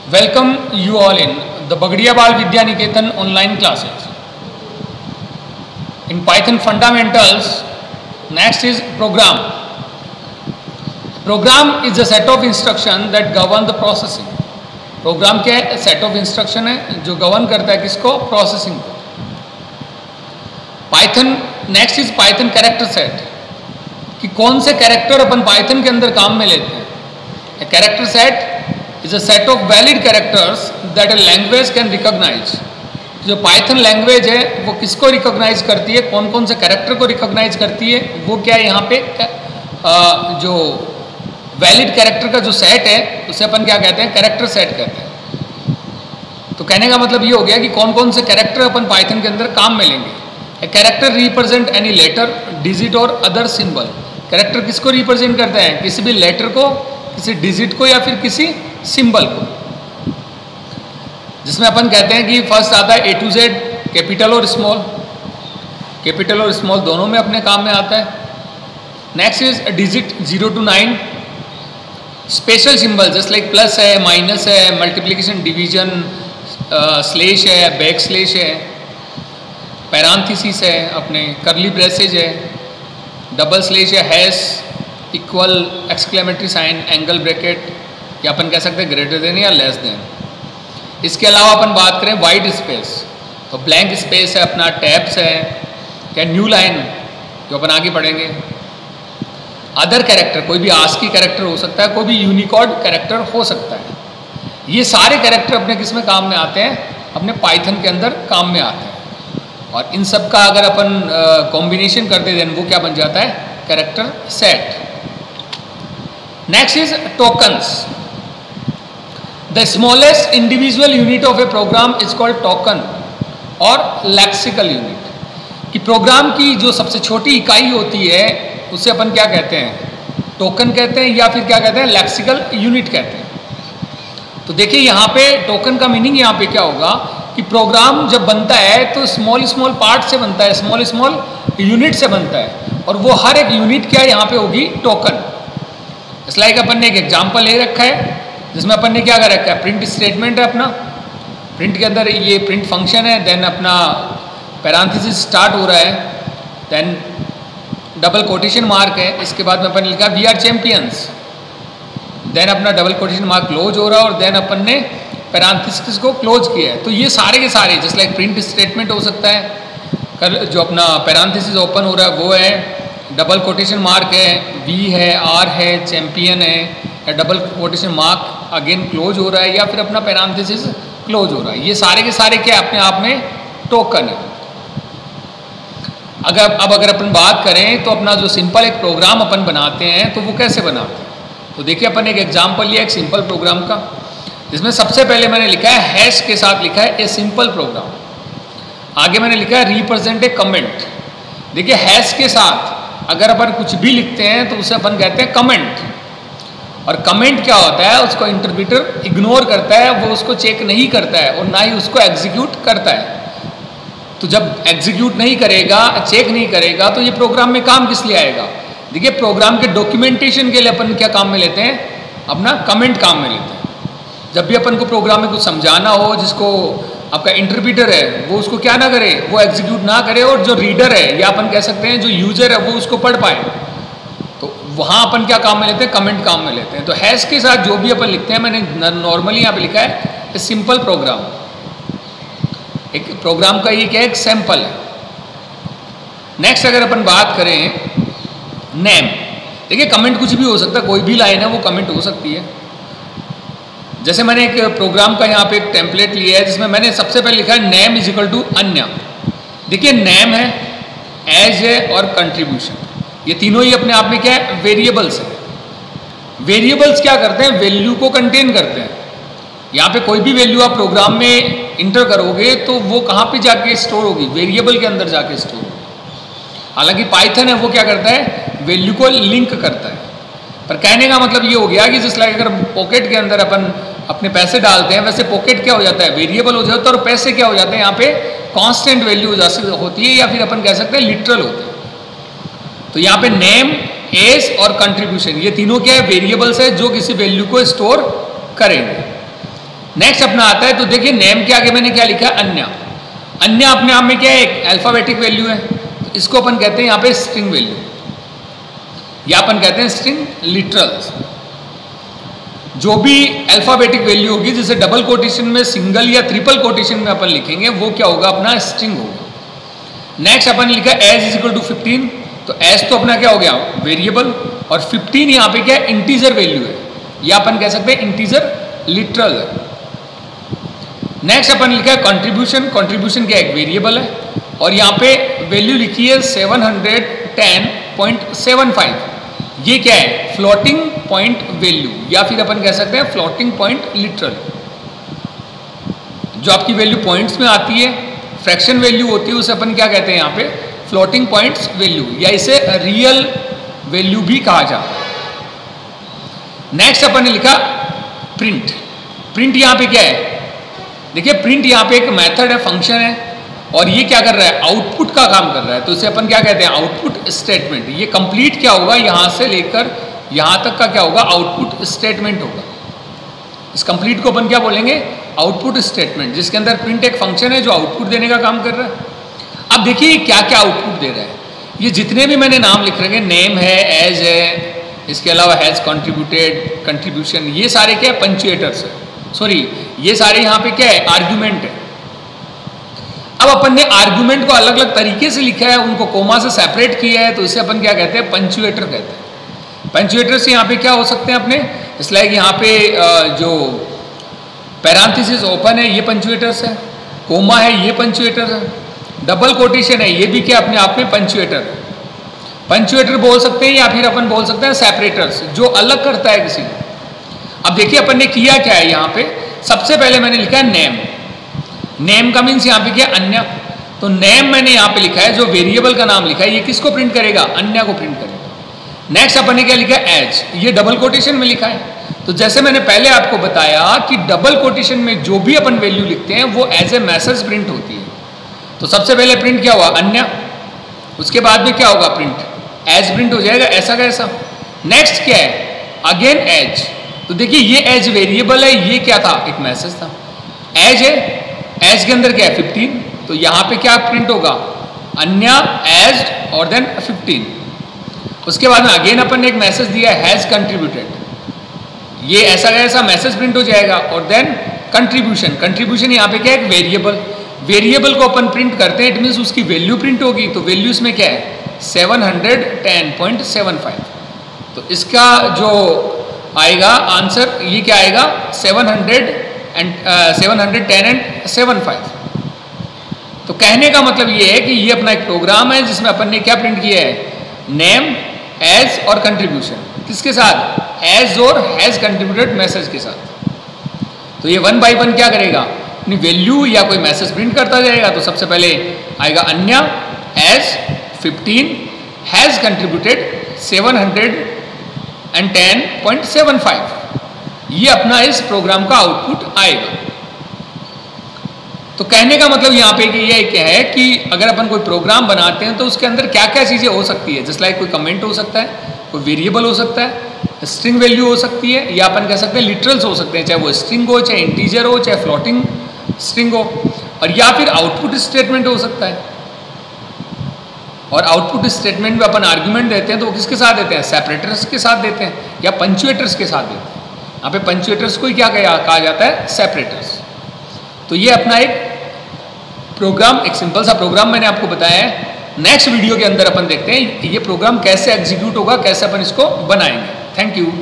Welcome you all in the Bagdiya Bal Vidya Niketan online classes. In Python fundamentals, next is program. Program is a set of instruction that govern the processing. Program क्या है? Set of instruction है जो govern करता है किसको? Processing को. Python next is Python character set. कि कौन से कैरेक्टर अपन Python के अंदर काम में लेते हैं. A character set is a set of valid characters that a language can recognize. जो Python लैंग्वेज है वो किसको रिकॉग्नाइज करती है, कौन कौन से कैरेक्टर को रिकॉग्नाइज करती है, वो क्या है यहाँ पे जो वैलिड कैरेक्टर का जो सेट है उसे अपन क्या कहते हैं? कैरेक्टर सेट कहते हैं. तो कहने का मतलब ये हो गया कि कौन कौन से कैरेक्टर अपन Python के अंदर काम में लेंगे. A character represent any letter, digit और अदर सिंबल. कैरेक्टर किसको रिप्रेजेंट करता है? किसी भी लेटर को, किसी डिजिट को या फिर किसी सिंबल को. जिसमें अपन कहते हैं कि फर्स्ट आता है A to Z, कैपिटल और स्मॉल. कैपिटल और स्मॉल दोनों में अपने काम में आता है. Next is digit 0 to 9. Special symbol just like plus है, माइनस है, मल्टीप्लिकेशन, डिवीजन, स्लेश है, बैक स्लेश है, पैरांथेसिस है, अपने करली ब्रेसेज है, डबल स्लेश है, hash, equal, exclamatory sign, angle bracket, या अपन कह सकते हैं ग्रेटर देन या लेस देन. इसके अलावा अपन बात करें वाइट स्पेस, तो ब्लैंक स्पेस है, अपना टैब्स है, क्या न्यू लाइन जो अपन आगे पढ़ेंगे. अदर कैरेक्टर, कोई भी आस्की कैरेक्टर हो सकता है, कोई भी यूनिकोड कैरेक्टर हो सकता है. ये सारे कैरेक्टर अपने किस में काम में आते हैं? अपने पाइथन के अंदर काम में आते हैं. और इन सब का अगर अपन कॉम्बिनेशन करते दें वो क्या बन जाता है? Character set. Next is tokens. The smallest individual unit of a program is called token और लेक्सिकल यूनिट. कि प्रोग्राम की जो सबसे छोटी इकाई होती है उसे अपन क्या कहते हैं? टोकन कहते हैं या फिर क्या कहते हैं? लेक्सिकल यूनिट कहते हैं. तो देखिए यहाँ पे टोकन का मीनिंग यहाँ पे क्या होगा कि प्रोग्राम जब बनता है तो स्मॉल स्मॉल पार्ट से बनता है, स्मॉल स्मॉल यूनिट से बनता है, और वो हर एक यूनिट क्या यहाँ पे होगी? टोकन. इस लाइक अपन ने एक एग्जाम्पल ले रखा है जिसमें अपन ने क्या कर रखा है? प्रिंट स्टेटमेंट है अपना. प्रिंट के अंदर ये प्रिंट फंक्शन है, देन अपना पैरांथेसिस स्टार्ट हो रहा है, देन डबल कोटेशन मार्क है, इसके बाद में अपन ने लिखा वी आर चैंपियंस, देन अपना डबल कोटेशन मार्क क्लोज हो रहा है और देन अपन ने पैरांथेसिस को क्लोज किया है. तो ये सारे के सारे जस्ट लाइक प्रिंट स्टेटमेंट हो सकता है, जो अपना पैरांथेसिस ओपन हो रहा है वो है, डबल कोटेशन मार्क है, वी है, आर है, चैंपियन है, या double quotation mark again close हो रहा है, या फिर अपना पैरांथेसिस क्लोज हो रहा है. ये सारे के सारे क्या अपने आप में टोकन है. अगर अपन बात करें तो अपना जो सिंपल एक प्रोग्राम अपन बनाते हैं तो वो कैसे बनाते हैं? तो देखिए अपन एक एग्जांपल लिया एक सिंपल प्रोग्राम का, जिसमें सबसे पहले मैंने लिखा है हैश के साथ लिखा है ए सिंपल प्रोग्राम. आगे मैंने लिखा है रिप्रेजेंट ए कमेंट. देखिए हैश के साथ अगर अपन कुछ भी लिखते हैं तो उसे अपन कहते हैं कमेंट. और कमेंट क्या होता है? उसको इंटरप्रेटर इग्नोर करता है, वो उसको चेक नहीं करता है और ना ही उसको एग्जीक्यूट करता है. तो जब एग्जीक्यूट नहीं करेगा, चेक नहीं करेगा, तो ये प्रोग्राम में काम किस लिए आएगा? देखिए प्रोग्राम के डॉक्यूमेंटेशन के लिए अपन क्या काम में लेते हैं? अपना कमेंट काम में लेते हैं. जब भी अपन को प्रोग्राम में कुछ समझाना हो, जिसको आपका इंटरप्रेटर है वो उसको क्या ना करे, वो एग्जीक्यूट ना करे, और जो रीडर है या अपन कह सकते हैं जो यूजर है वो उसको पढ़ पाए, तो वहाँ अपन क्या काम में लेते हैं? कमेंट काम में लेते हैं. तो हैश के साथ जो भी अपन लिखते हैं, मैंने नॉर्मली यहाँ पे लिखा है सिंपल प्रोग्राम. एक प्रोग्राम का ये क्या है? एक सैंपल है. नेक्स्ट अगर अपन बात करें नेम, देखिए कमेंट कुछ भी हो सकता है, कोई भी लाइन है वो कमेंट हो सकती है. जैसे मैंने एक प्रोग्राम का यहाँ पे एक टेम्पलेट लिया है जिसमें मैंने सबसे पहले लिखा है नेम इज इक्वल टू अन्य. देखिए नेम है, एज है और कंट्रीब्यूशन, ये तीनों ही अपने आप में क्या है? वेरिएबल्स है. वेरिएबल्स क्या करते हैं? वैल्यू को कंटेन करते हैं. यहाँ पे कोई भी वैल्यू आप प्रोग्राम में इंटर करोगे तो वो कहाँ पे जाके स्टोर होगी? वेरिएबल के अंदर जाके स्टोर होगी. हालांकि पाइथन है वो क्या करता है? वैल्यू को लिंक करता है. पर कहने का मतलब ये हो गया कि जिस लाइक अगर पॉकेट के अंदर अपन अपने पैसे डालते हैं, वैसे पॉकेट क्या हो जाता है? वेरिएबल हो जाता है, और पैसे क्या हो जाते हैं? यहाँ पे कांस्टेंट वैल्यू होती है, या फिर अपन कह सकते हैं लिटरल होते हैं. तो यहाँ पे नेम, एज और कंट्रीब्यूशन, ये तीनों क्या है? वेरिएबल्स है जो किसी वैल्यू को स्टोर करेंगे. नेक्स्ट अपना आता है, तो देखिए नेम के आगे मैंने क्या लिखा है, अन्य। अन्य अपने आप में क्या है, एक अल्फाबेटिक वैल्यू है, तो इसको अपन कहते हैं यहाँ पे स्ट्रिंग वैल्यू, या अपन कहते हैं स्ट्रिंग लिटरल्स। जो भी अल्फाबेटिक वैल्यू होगी, जिसे डबल कोटेशन में, सिंगल या ट्रिपल कोटेशन में अपन लिखेंगे, वो क्या होगा, अपना स्ट्रिंग होगा। नेक्स्ट अपन लिखा एज इज इक्वल टू 15, तो एज तो अपना क्या हो गया, वेरिएबल, और 15 यहाँ पे क्या है, इंटीजर वैल्यू है, या अपन कह सकते हैं इंटीजर लिटरल है। नेक्स्ट अपन लिखा है कंट्रीब्यूशन, कंट्रीब्यूशन क्या एक वेरिएबल है, और यहाँ पे वैल्यू लिखी है 710.75, ये क्या है, फ्लोटिंग पॉइंट वैल्यू, या फिर अपन कह सकते हैं फ्लोटिंग पॉइंट लिटरल। जो आपकी वैल्यू पॉइंट्स में आती है, फ्रैक्शन वैल्यू होती है, उसे अपन क्या कहते हैं यहाँ पे, फ्लोटिंग पॉइंट्स वैल्यू, या इसे रियल वैल्यू भी कहा जाता है। नेक्स्ट अपन ने लिखा प्रिंट। प्रिंट यहाँ पे क्या है, देखिए प्रिंट यहाँ पे एक मेथड है, फंक्शन है, और ये क्या कर रहा है, आउटपुट का काम कर रहा है, तो इसे अपन क्या कहते हैं, आउटपुट स्टेटमेंट। ये कंप्लीट क्या होगा, यहाँ से लेकर यहाँ तक का क्या होगा, आउटपुट स्टेटमेंट होगा। इस कंप्लीट को अपन क्या बोलेंगे, आउटपुट स्टेटमेंट, जिसके अंदर प्रिंट एक फंक्शन है जो आउटपुट देने का काम कर रहा है। अब देखिए क्या क्या आउटपुट दे रहा है, ये जितने भी मैंने नाम लिख रखे, नेम है, एज है, इसके अलावा हैज़ कंट्रीब्यूटेड, कंट्रीब्यूशन, ये सारे क्या है, पंचुएटर्स है, सॉरी ये सारे यहाँ पे क्या है, आर्ग्यूमेंट है। अब अपन ने आर्ग्यूमेंट को अलग अलग तरीके से लिखा है, उनको कोमा से सेपरेट किया है, तो इसे अपन क्या कहते हैं, पंचुएटर कहते हैं। पंचुएटर से यहाँ पे क्या हो सकते हैं अपने, इसलिए यहाँ पे जो पैरांथेसिस ओपन है, ये पंचुएटर्स है, कोमा है, ये पंचुएटर है, डबल कोटेशन है, ये भी क्या अपने आप में पंचुएटर है। पंचुएटर बोल सकते हैं, या फिर अपन बोल सकते हैं सेपरेटर्स, जो अलग करता है किसी को। अब देखिए अपन ने किया क्या है, यहाँ पे सबसे पहले मैंने लिखा है नेम। नेम का मीन्स यहाँ पे क्या, अन्य। तो नेम मैंने यहाँ पे लिखा है, जो वेरिएबल का नाम लिखा है, ये किसको प्रिंट करेगा, अन्य को प्रिंट करेगा। नेक्स्ट अपन ने क्या लिखा है, एज, ये डबल कोटेशन में लिखा है। तो जैसे मैंने पहले आपको बताया कि डबल कोटेशन में जो भी अपन वैल्यू लिखते हैं, वो एज ए मैसेज प्रिंट होती है। तो सबसे पहले प्रिंट क्या हुआ, अन्य, उसके बाद में क्या होगा, प्रिंट, एज प्रिंट हो जाएगा, ऐसा का ऐसा। नेक्स्ट क्या है, अगेन एज। तो देखिए ये एज वेरिएबल है, ये क्या था, एक मैसेज था। एज है, एज के अंदर क्या है, 15, तो यहाँ पे क्या प्रिंट होगा, अन्य, एज और देन 15। उसके बाद में अगेन अपन ने एक मैसेज दिया है, हैज कंट्रीब्यूटेड, ये ऐसा का ऐसा मैसेज प्रिंट हो जाएगा। और देन कंट्रीब्यूशन, कंट्रीब्यूशन यहाँ पे क्या है, एक वेरिएबल। वेरिएबल को अपन प्रिंट करते हैं, इट मीन्स उसकी वैल्यू प्रिंट होगी। तो वैल्यू इसमें क्या है, 710.75। तो इसका जो आएगा आंसर, ये क्या आएगा, 710.75। तो कहने का मतलब ये है कि ये अपना एक प्रोग्राम है, जिसमें अपन ने क्या प्रिंट किया है, नेम, एज और कंट्रीब्यूशन, किसके साथ, एज और हैज कंट्रीब्यूटेड मैसेज के साथ। तो ये 1 बाय 1 क्या करेगा, अपनी वैल्यू या कोई मैसेज प्रिंट करता जाएगा। तो सबसे पहले आएगा अन्य, एज 15, हैज कंट्रीब्यूटेड 710.75। ये अपना इस प्रोग्राम का आउटपुट आएगा। तो कहने का मतलब यहाँ पे ये क्या है कि अगर अपन कोई प्रोग्राम बनाते हैं, तो उसके अंदर क्या क्या चीज़ें हो सकती है, जैसे लाइक कोई कमेंट हो सकता है, कोई वेरिएबल हो सकता है, स्ट्रिंग वैल्यू हो सकती है, या अपन कह सकते हैं लिटरल्स हो सकते हैं, चाहे वो स्ट्रिंग हो, चाहे इंटीजर हो, चाहे फ्लोटिंग स्ट्रिंग हो, और या फिर आउटपुट स्टेटमेंट हो सकता है। और आउटपुट स्टेटमेंट में अपन आर्ग्यूमेंट देते हैं, तो वो किसके साथ देते हैं, सेपरेटर्स के साथ देते हैं, या पंचुएटर्स के साथ देते हैं। यहाँ पे पंचुएटर्स को ही क्या कहा जाता है, सेपरेटर्स। तो ये अपना एक प्रोग्राम, एक सिंपल सा प्रोग्राम मैंने आपको बताया है। नेक्स्ट वीडियो के अंदर अपन देखते हैं ये प्रोग्राम कैसे एग्जीक्यूट होगा, कैसे अपन इसको बनाएंगे। Thank you.